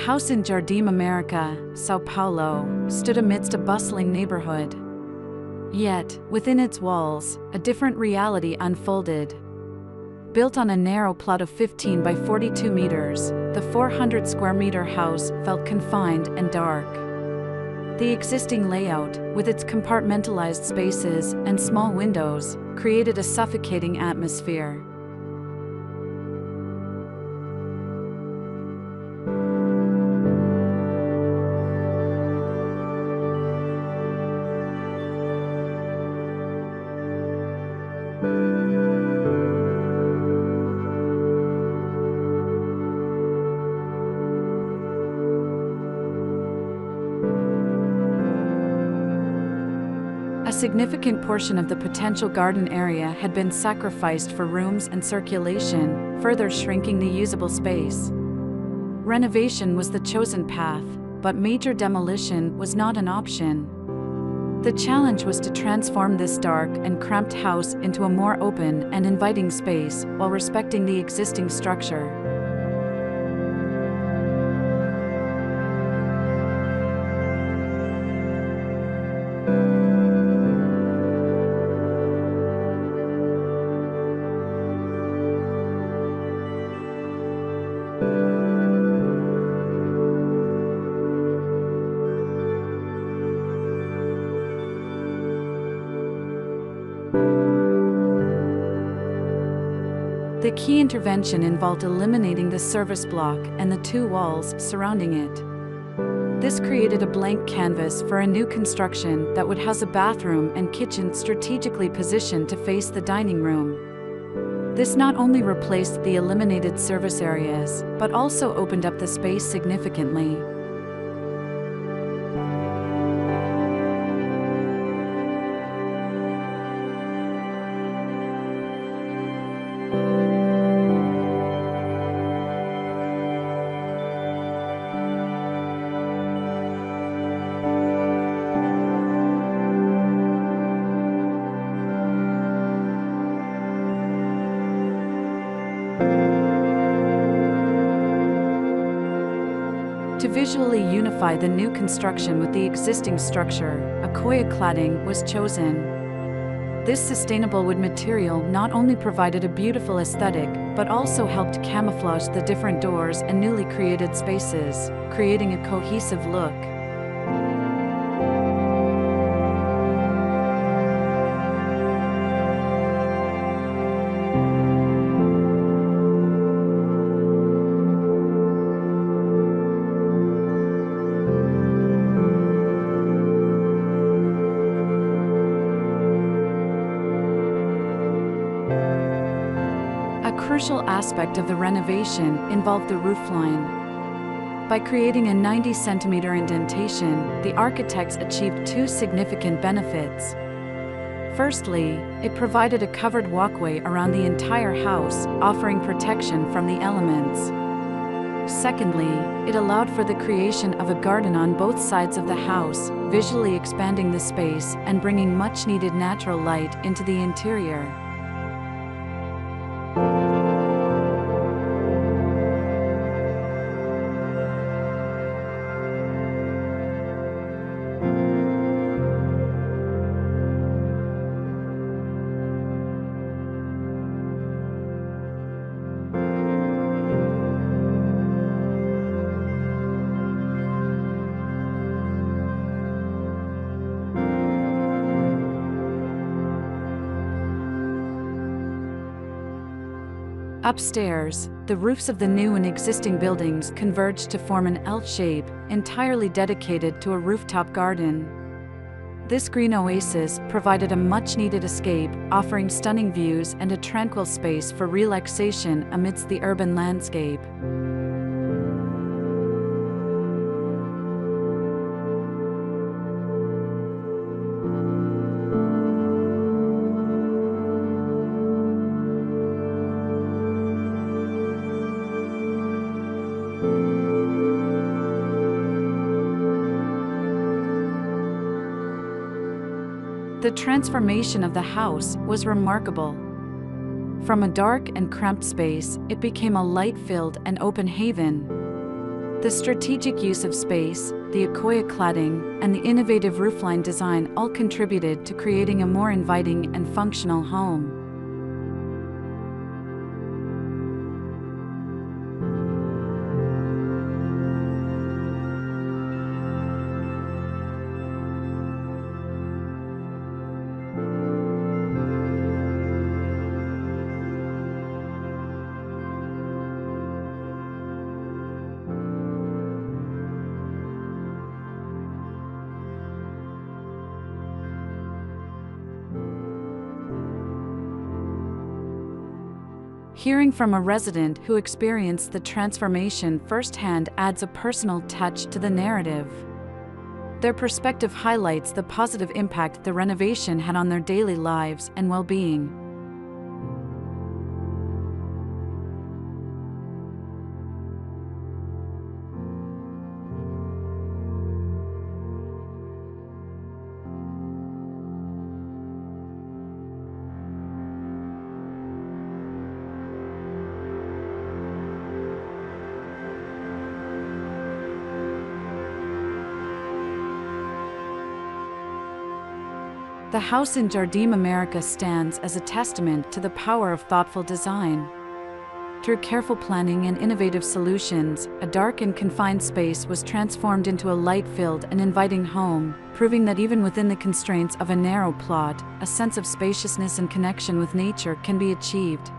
house in Jardim, América, São Paulo, stood amidst a bustling neighborhood. Yet, within its walls, a different reality unfolded. Built on a narrow plot of 15 by 42 meters, the 400 square meter house felt confined and dark. The existing layout, with its compartmentalized spaces and small windows, created a suffocating atmosphere. A significant portion of the potential garden area had been sacrificed for rooms and circulation, further shrinking the usable space. Renovation was the chosen path, but major demolition was not an option. The challenge was to transform this dark and cramped house into a more open and inviting space while respecting the existing structure. The key intervention involved eliminating the service block and the two walls surrounding it. This created a blank canvas for a new construction that would house a bathroom and kitchen strategically positioned to face the dining room. This not only replaced the eliminated service areas, but also opened up the space significantly. To visually unify the new construction with the existing structure, a coya cladding was chosen. This sustainable wood material not only provided a beautiful aesthetic, but also helped camouflage the different doors and newly created spaces, creating a cohesive look. A crucial aspect of the renovation involved the roofline. By creating a 90-centimeter indentation, the architects achieved two significant benefits. Firstly, it provided a covered walkway around the entire house, offering protection from the elements. Secondly, it allowed for the creation of a garden on both sides of the house, visually expanding the space and bringing much-needed natural light into the interior. Upstairs, the roofs of the new and existing buildings converged to form an L shape, entirely dedicated to a rooftop garden. This green oasis provided a much-needed escape, offering stunning views and a tranquil space for relaxation amidst the urban landscape. The transformation of the house was remarkable. From a dark and cramped space, it became a light-filled and open haven. The strategic use of space, the Akoya cladding, and the innovative roofline design all contributed to creating a more inviting and functional home. Hearing from a resident who experienced the transformation firsthand adds a personal touch to the narrative. Their perspective highlights the positive impact the renovation had on their daily lives and well-being. The house in Jardim, America stands as a testament to the power of thoughtful design. Through careful planning and innovative solutions, a dark and confined space was transformed into a light-filled and inviting home, proving that even within the constraints of a narrow plot, a sense of spaciousness and connection with nature can be achieved.